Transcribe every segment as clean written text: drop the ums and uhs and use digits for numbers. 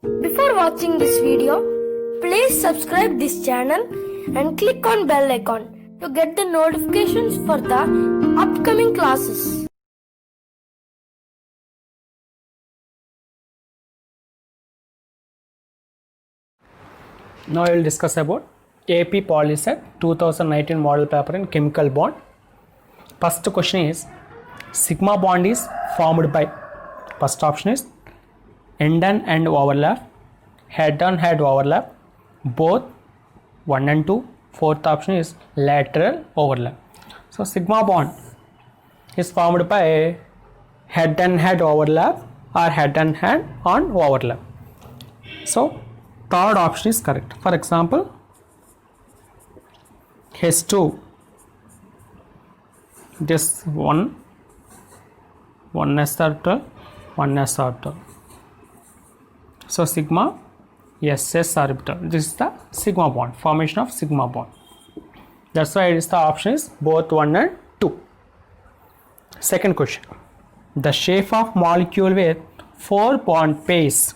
Before watching this video, please subscribe this channel and click on bell icon to get the notifications for the upcoming classes. Now I will discuss about AP Polyset 2019 model paper in chemical bond. First question is sigma bond is formed by, first option is end-on end overlap, head-on head overlap, both 1 and 2. Fourth option is lateral overlap. So sigma bond is formed by head-on head overlap or head-on head on overlap. So third option is correct. For example, H2, this one s orbital, 1s orbital. So sigma SS orbital. This is the sigma bond, formation of sigma bond. That's why it is the option is both 1 and 2. Second question. The shape of molecule with 4 bond pairs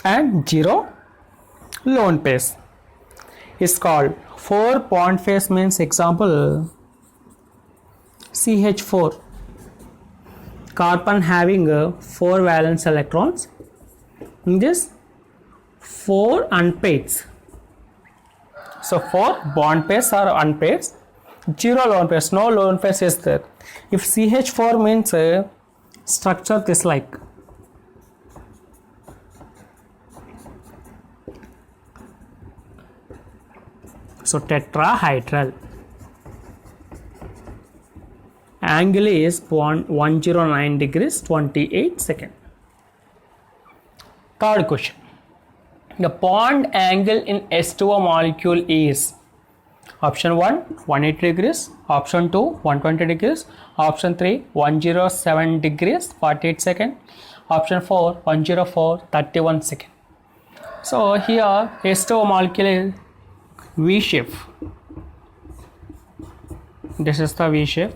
and 0 lone pairs is called. 4 bond pairs means, example, CH4, carbon having 4 valence electrons. In this 4 unpairs. So 4 bond pairs are unpaired, 0 lone pairs, no lone pairs is there. If CH4 means structure this like. So tetrahedral. Angle is 109 degrees 28 seconds. Third question. The bond angle in H2O molecule is option 1 180 degrees, option 2 120 degrees, option 3 107 degrees 48 seconds, option 4 104 31 seconds. So here H2O molecule is V shape. This is the V shape.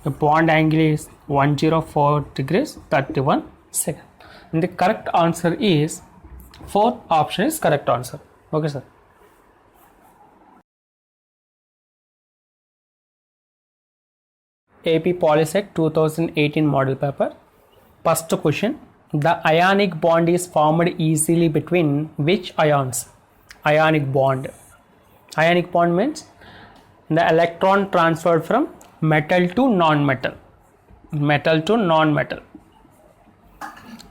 The bond angle is 104 degrees 31 seconds. And the correct answer is fourth option is correct answer. Okay, sir. AP Polyset 2018 model paper. First question. The ionic bond is formed easily between which ions? Ionic bond. Ionic bond means the electron transferred from metal to non-metal. Metal to non-metal.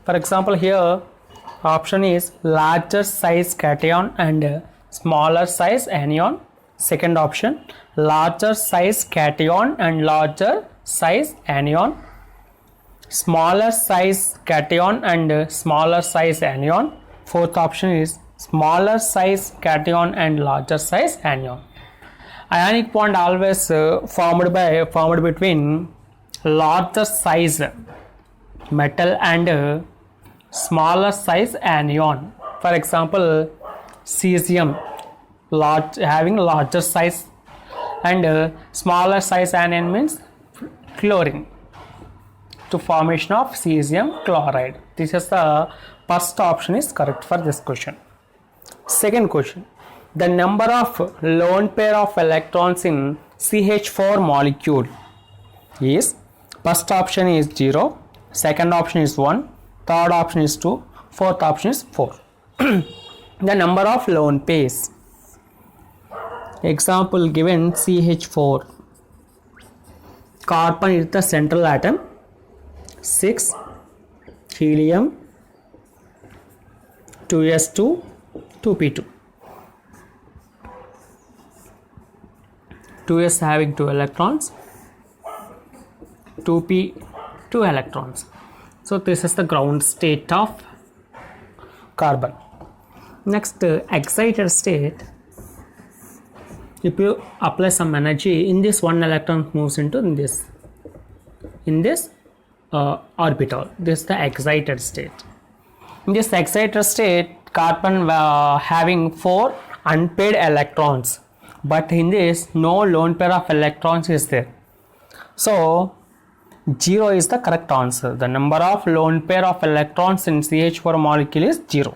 For example, here option is larger size cation and smaller size anion. Second option, larger size cation and larger size anion. Smaller size cation and smaller size anion. Fourth option is smaller size cation and larger size anion. Ionic bond always formed between larger size metal and smaller size anion. For example, cesium having larger size and smaller size anion means chlorine, to formation of cesium chloride. This is the first option is correct for this question. Second question. The number of lone pair of electrons in CH4 molecule is, first option is 0, second option is 1, third option is 2, fourth option is 4. The number of lone pairs. Example given CH4. Carbon is the central atom, 6, helium, 2s2, 2p2. 2s having 2 electrons, 2p 2 electrons. So this is the ground state of carbon. Next, excited state. If you apply some energy in this, 1 electron moves into this orbital. This is the excited state. In this excited state, carbon having 4 unpaired electrons, but in this no lone pair of electrons is there. So 0 is the correct answer. The number of lone pair of electrons in CH4 molecule is 0.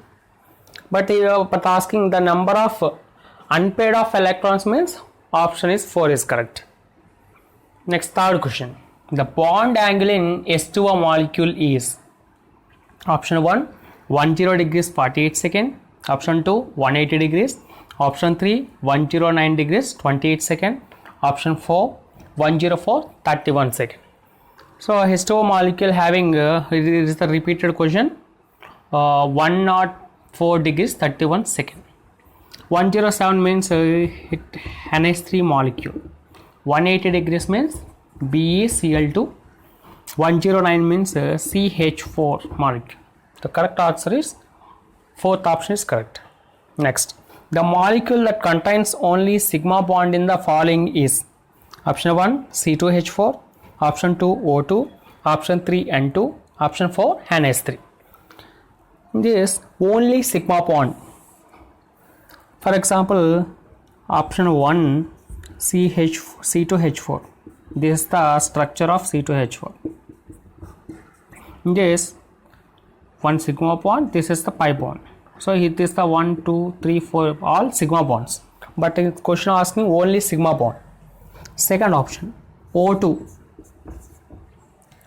but asking the number of unpaired of electrons means option is 4 is correct. Next, third question. The bond angle in H2O molecule is option 1 10 degrees 48 second, option 2 180 degrees, option 3 109 degrees 28 second, option 4 104 31 second. So H2O molecule having it is the repeated question, 104 degrees 31 second. 107 means NH3 molecule. 180 degrees means BeCl2. 109 means CH4 molecule. The correct answer is fourth option is correct. Next, the molecule that contains only sigma bond in the following is option 1 C2H4, option 2 O2, option 3 N2, option 4 NH3. This only sigma bond. For example, option 1 C2H4. This is the structure of C2H4. This one sigma bond, this is the pi bond. So it is the 1, 2, 3, 4 all sigma bonds. But in question asking only sigma bond. Second option O2.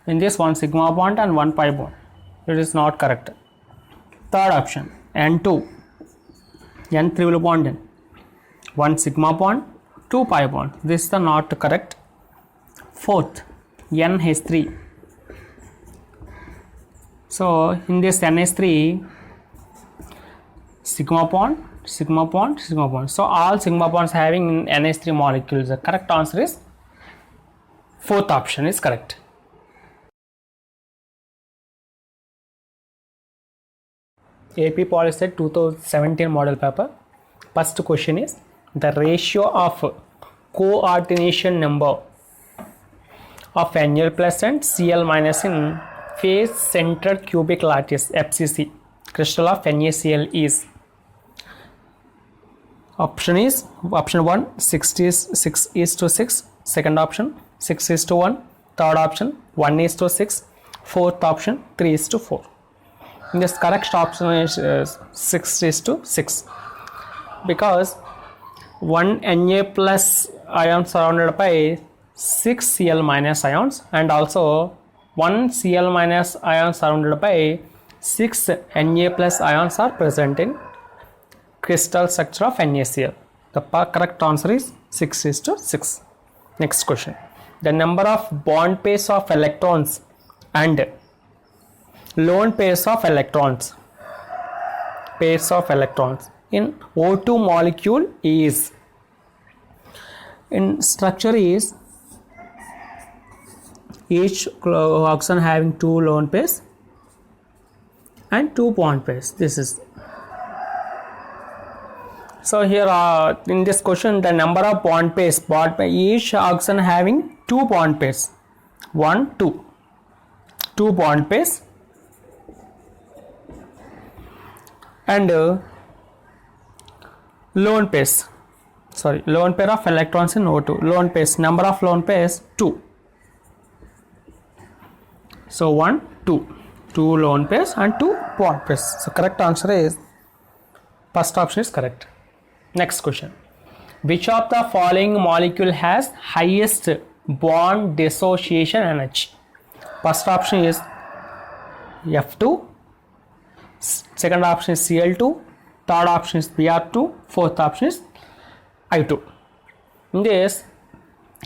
In this one sigma bond and one pi bond. It is not correct. Third option N2. N3 will bond in. One sigma bond, two pi bond. This is the not correct. Fourth, NH3. So in this NH3, sigma bond, sigma bond, sigma bond. So all sigma bonds having NH3 molecules. The correct answer is fourth option is correct. AP Polyset 2017 model paper. First question is the ratio of coordination number of Nl plus and Cl minus in face centered cubic lattice FCC crystal of NaCl is. Option 1 6 is to 6, second option 6 is to 1, third option 1 is to 6, fourth option 3 is to 4. This correct option is 6 is to 6 because 1 Na plus ion surrounded by 6 Cl minus ions and also 1 Cl minus ion surrounded by 6 Na plus ions are present in crystal structure of NaCl. The correct answer is 6 is to 6. Next question. The number of bond pairs of electrons and lone pairs of electrons in O2 molecule is, in structure is each oxygen having 2 lone pairs and 2 bond pairs. This is. So here in this question the number of bond pairs each oxygen having 2 bond pairs, 1 2 bond pairs and lone pairs, lone pair of electrons in O2. Lone pairs, number of lone pairs 2. So 1 2 lone pairs and 2 bond pairs. So correct answer is first option is correct. Next question. Which of the following molecule has highest bond dissociation energy? First option is F2, second option is Cl2, third option is Br2, fourth option is I2. In this,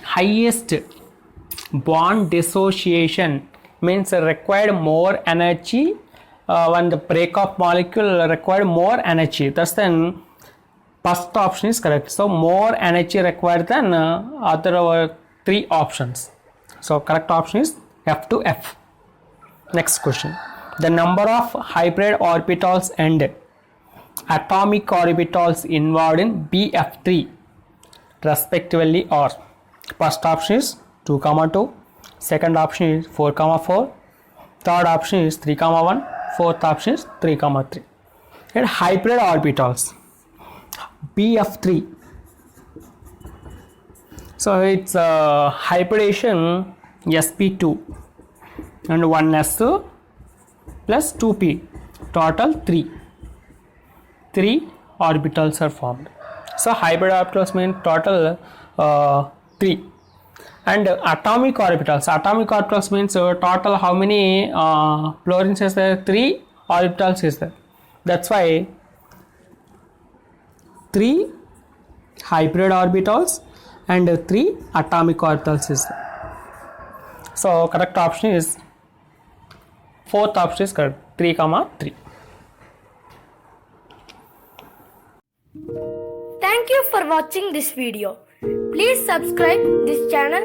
highest bond dissociation means required more energy when the break of molecule required more energy. Thus then first option is correct. So more energy required than other 3 options. So correct option is F2F. Next question. The number of hybrid orbitals and atomic orbitals involved in BF3 respectively are. First option is 2, 2, second option is 4, 4, third option is 3, 1, fourth option is 3, 3. And hybrid orbitals BF3. So it's hybridization sp2 and 1s plus 2p, total 3. 3 orbitals are formed. So hybrid orbitals mean total 3. And atomic orbitals means total how many fluorines is there? 3 orbitals is there. That's why 3 hybrid orbitals and 3 atomic orbitals is there. So correct option is fourth option is correct, 3, 3. Thank you for watching this video. Please subscribe this channel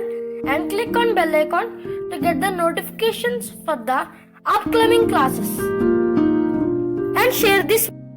and click on bell icon to get the notifications for the upcoming classes. And share this